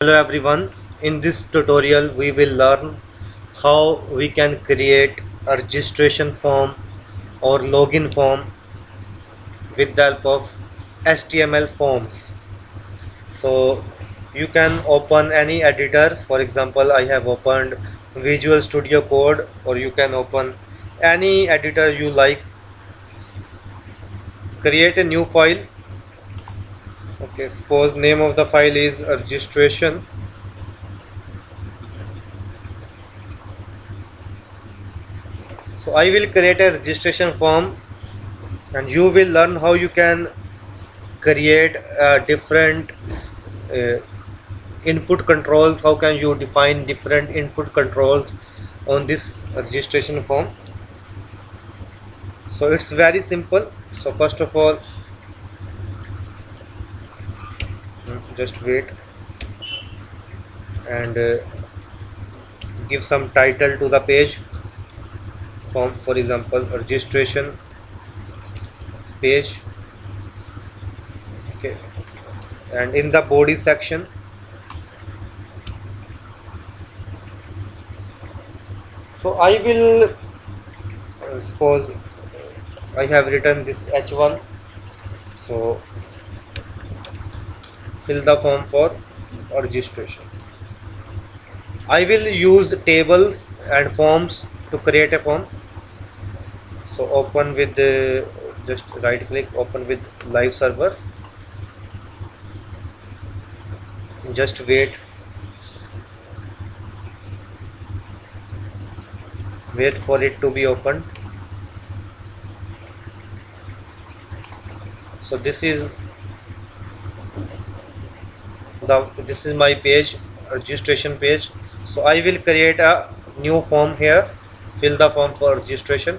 Hello everyone, in this tutorial we will learn how we can create a registration form or login form with the help of HTML forms. So you can open any editor. For example, I have opened Visual Studio Code, or you can open any editor you like. Create a new file. Okay, suppose name of the file is registration. So I will create a registration form, and you will learn how you can create different uh, input controls. How can you define different input controls on this registration form? So it's very simple. So first of all, just wait and give some title to the page form. For example, registration page. Okay, and in the body section, so I will suppose I have written this h1. So fill the form for registration. I will use tables and forms to create a form. So open with the, just right click, open with live server. Just wait for it to be opened. So this is my page, registration page. So I will create a new form here. Fill the form for registration.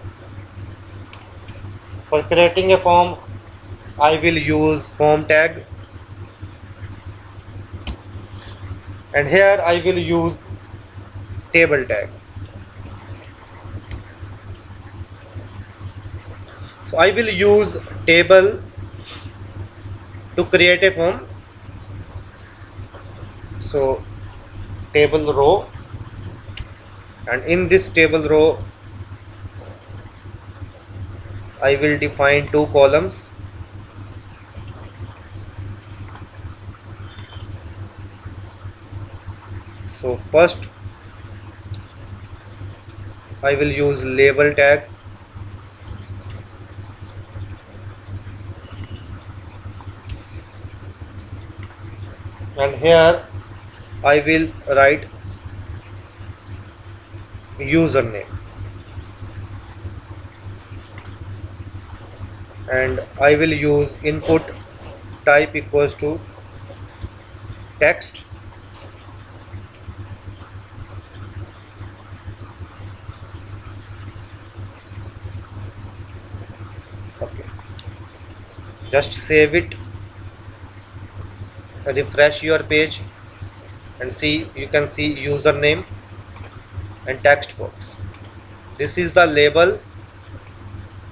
For creating a form, I will use form tag, and here I will use table tag. So I will use table to create a form. So table row, and in this table row I will define two columns. So first I will use label tag, and here I will write username, and I will use input type equals to text, okay. Just save it, refresh your page, and see, you can see username and text box. This is the label,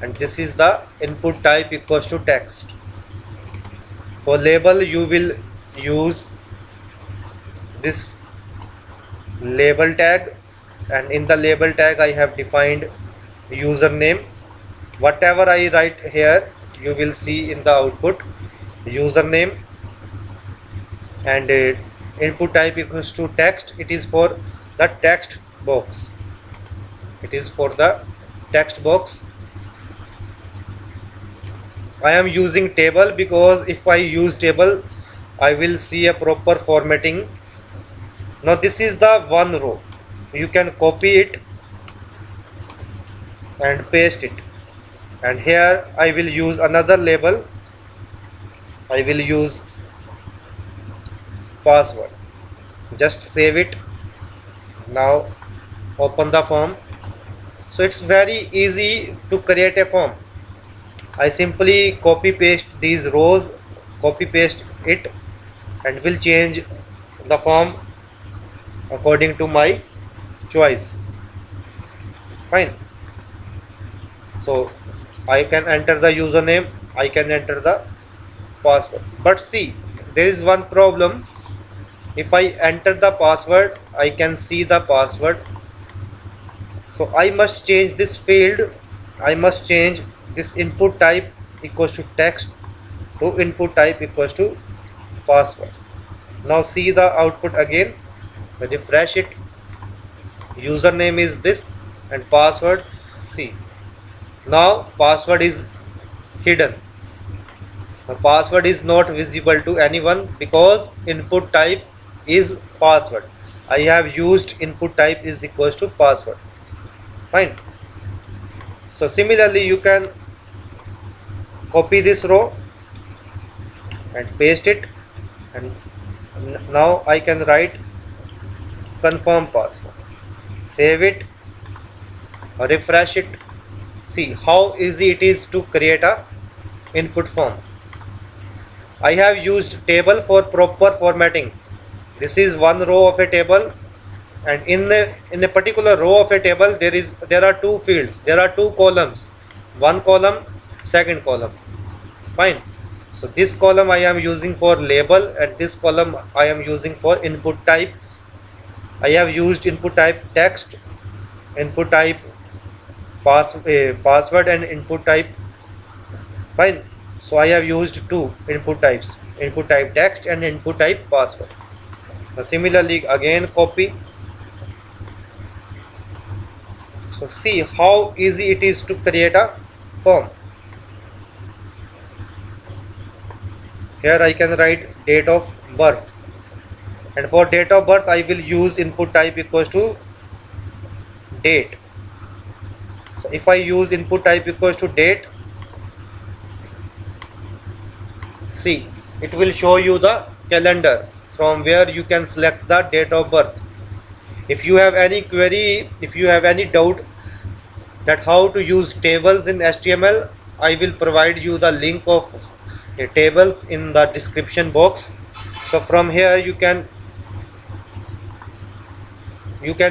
and this is the input type equals to text. For label you will use this label tag, and in the label tag I have defined username. Whatever I write here, you will see in the output username, and input type equals to text. It is for the text box. It is for the text box. I am using table because if I use table, I will see a proper formatting. Now this is the one row. You can copy it and paste it, and here I will use another label. I will use password. Just save it. Now open the form. So it's very easy to create a form. I simply copy paste these rows, copy paste it, and will change the form according to my choice. Fine. So I can enter the username, I can enter the password. But see, there is one problem. If I enter the password, I can see the password. So I must change this field. I must change this input type equals to text to input type equals to password. Now see the output again. Refresh it. Username is this and password C. Now password is hidden. The password is not visible to anyone because input type is password. I have used input type is equals to password. Fine. So similarly you can copy this row and paste it, and now I can write confirm password, save it, refresh it. See how easy it is to create a input form. I have used table for proper formatting. This is one row of a table, and in a particular row of a table there are two fields, there are two columns, one column, second column. Fine. So this column I am using for label and this column I am using for input type. I have used input type text, input type password and input type. Fine. So I have used two input types, input type text and input type password. Now similarly again copy. So see how easy it is to create a form. Here I can write date of birth, and for date of birth I will use input type equals to date. So if I use input type equals to date, see it will show you the calendar from where you can select the date of birth. If you have any query, if you have any doubt that how to use tables in HTML, I will provide you the link of tables in the description box. So from here you can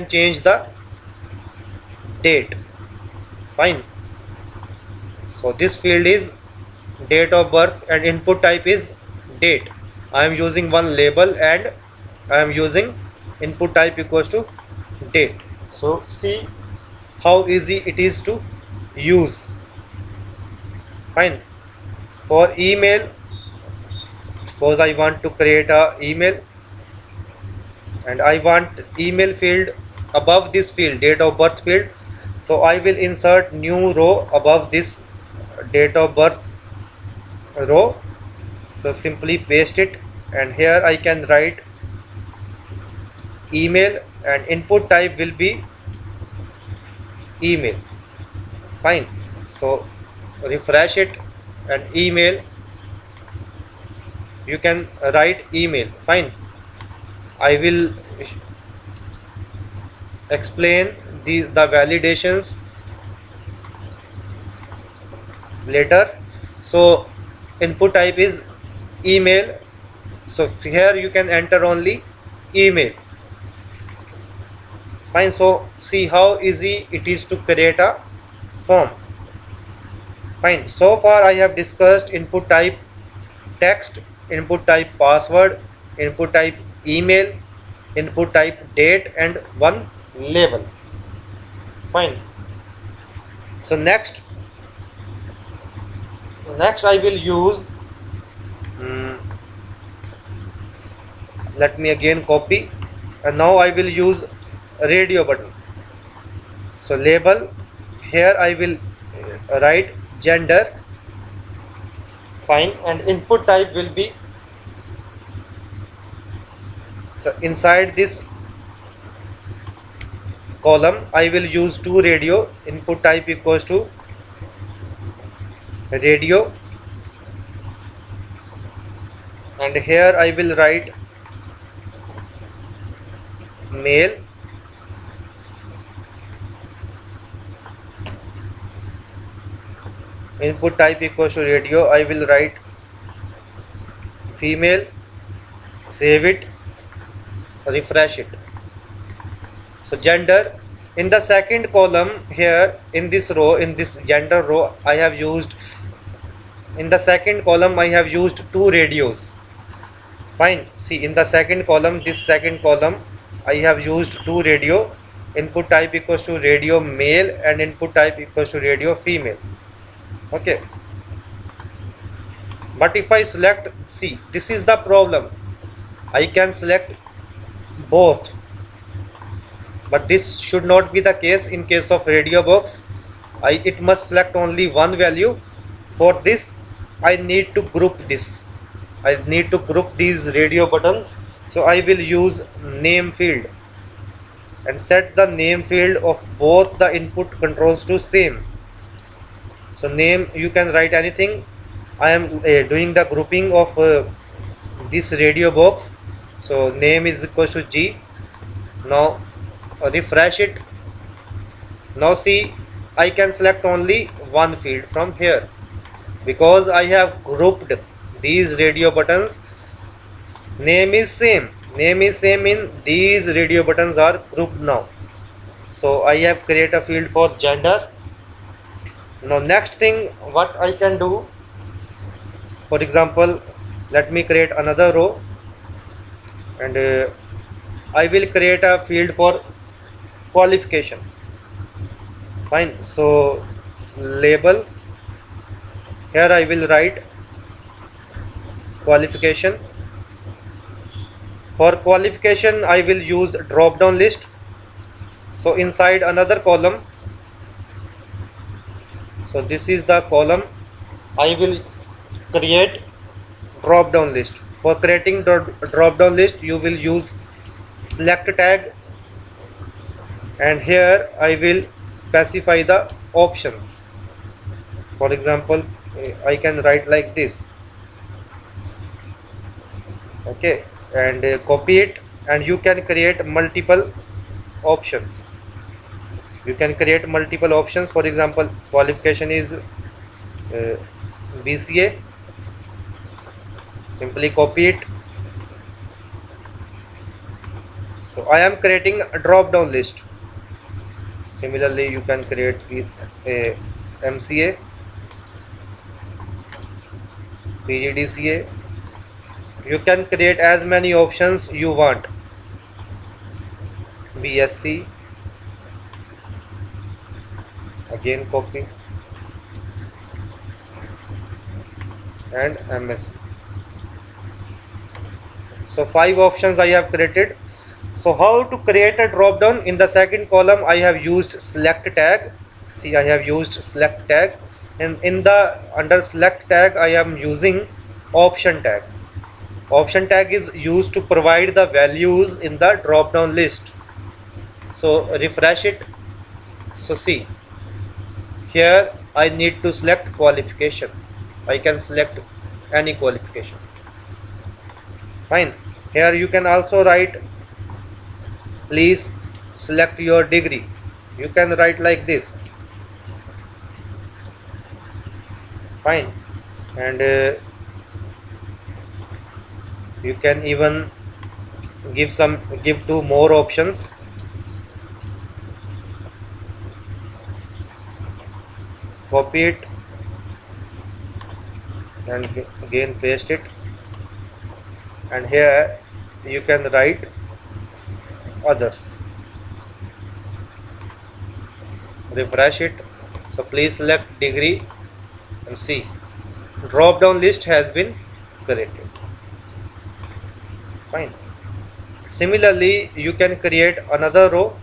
change the date. Fine. So this field is date of birth and input type is date. I am using one label and I am using input type equals to date. So see how easy it is to use. Fine. For email, suppose I want to create a email and I want email field above this field, date of birth field. So I will insert new row above this date of birth row. So simply paste it, and here I can write email and input type will be email. Fine. So refresh it and email, you can write email. Fine. I will explain the validations later. So input type is email, so here you can enter only email. Fine. So see how easy it is to create a form. Fine. So far I have discussed input type text, input type password, input type email, input type date and one label. Fine. So next I will use let me again copy, and now I will use radio button. So label, here I will write gender. Fine. And input type will be, so inside this column I will use to radio, input type equals to radio, and here I will write male, input type equals to radio, I will write female, save it, refresh it. So gender, in the second column here in this row, in this gender row, I have used, in the second column I have used two radios. Fine. See, in the second column, this second column, I have used two radio. Input type equals to radio male and input type equals to radio female. Okay. But if I select, see, this is the problem. I can select both, but this should not be the case in case of radio box. It must select only one value. For this, I need to group this. I need to group these radio buttons. So I will use name field and set the name field of both the input controls to same. So name, you can write anything. I am doing the grouping of this radio box. So name is equals to G. Now refresh it. Now see, I can select only one field from here because I have grouped these radio buttons. Name is same in these radio buttons are grouped now. So I have created a field for gender. Now next thing what I can do, for example, let me create another row and I will create a field for qualification. Fine. So label, here I will write qualification. For qualification I will use drop down list. So inside another column, so this is the column, I will create drop down list. For creating drop down list you will use select tag, and here I will specify the options. For example, I can write like this. Okay, and copy it, and you can create multiple options. You can create multiple options. For example, qualification is BCA. Simply copy it. So I am creating a drop down list. Similarly, you can create a MCA, PGDCA. You can create as many options you want. BSc, again copy, and MS. So 5 options I have created. So how to create a drop down? In the second column I have used select tag. See, I have used select tag, and in the under select tag I am using option tag. Option tag is used to provide the values in the drop down list. So refresh it. So see, here I need to select qualification. I can select any qualification. Fine. Here you can also write, please select your degree. You can write like this. Fine. And you can even give 2 more options. Copy it and again paste it, and here you can write others. Refresh it. So please select degree and see, drop down list has been created. Fine. Similarly, you can create another row.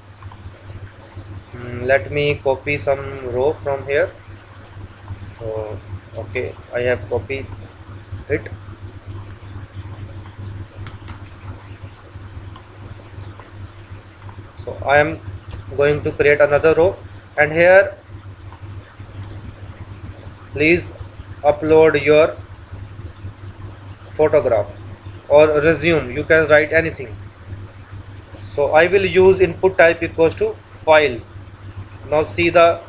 Let me copy some row from here. So okay, I have copied it. So I am going to create another row, and here please upload your photograph or resume. You can write anything. So I will use input type equals to file. Now see the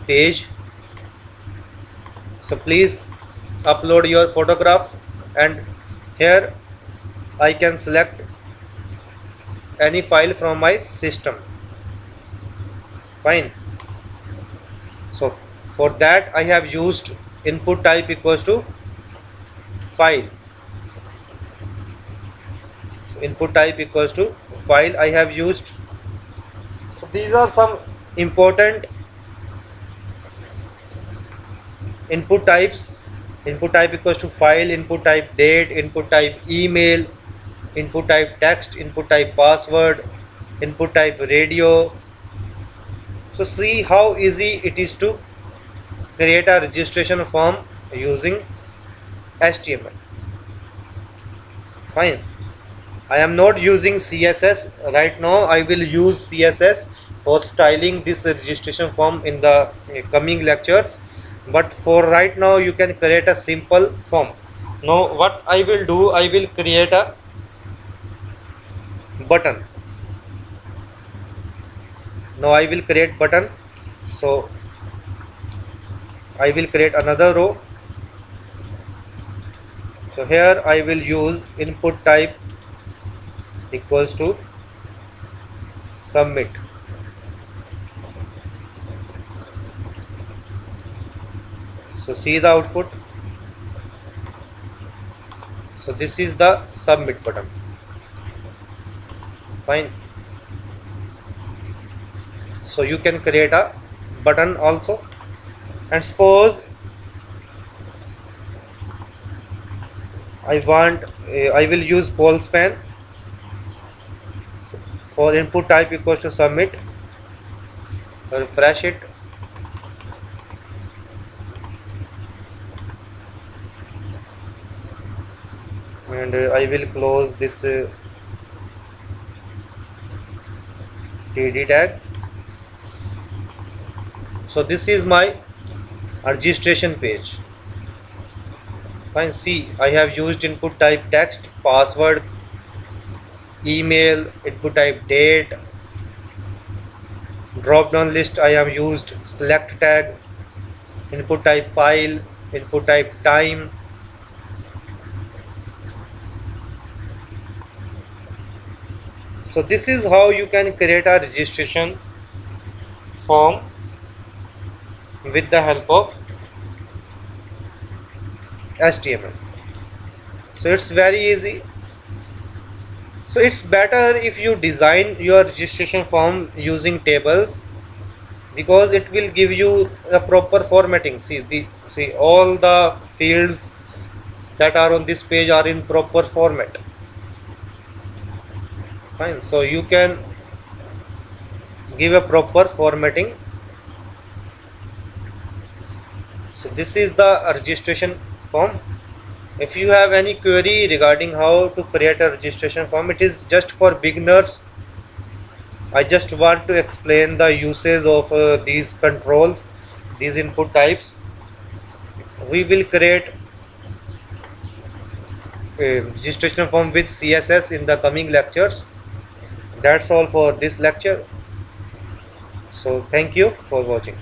page. So please upload your photograph, and here I can select any file from my system. Fine. So for that I have used input type equals to file. So input type equals to file I have used. So these are some important input types. Input type equals to file, input type date, input type email, input type text, input type password, input type radio. So see how easy it is to create a registration form using HTML. Fine. I am not using CSS right now. I will use CSS for styling this registration form in the coming lectures, but for right now you can create a simple form. Now what I will do, I will create a button. Now I will create button. So I will create another row. So here I will use input type equals to submit. So see the output. So this is the submit button. Fine. So you can create a button also, and suppose I will use poll span. For input type equals to submit, refresh it. And I will close this TD tag. So this is my registration page. Fine. See, I have used input type text, password, email, input type date, drop down list I have used select tag, input type file, input type time. So this is how you can create a registration form with the help of HTML. So it's very easy. So it's better if you design your registration form using tables, because it will give you the proper formatting. See all the fields that are on this page are in proper format. Fine. So you can give a proper formatting. So this is the registration form. If you have any query regarding how to create a registration form, it is just for beginners. I just want to explain the uses of these controls, these input types. We will create a registration form with CSS in the coming lectures. That's all for this lecture. So thank you for watching.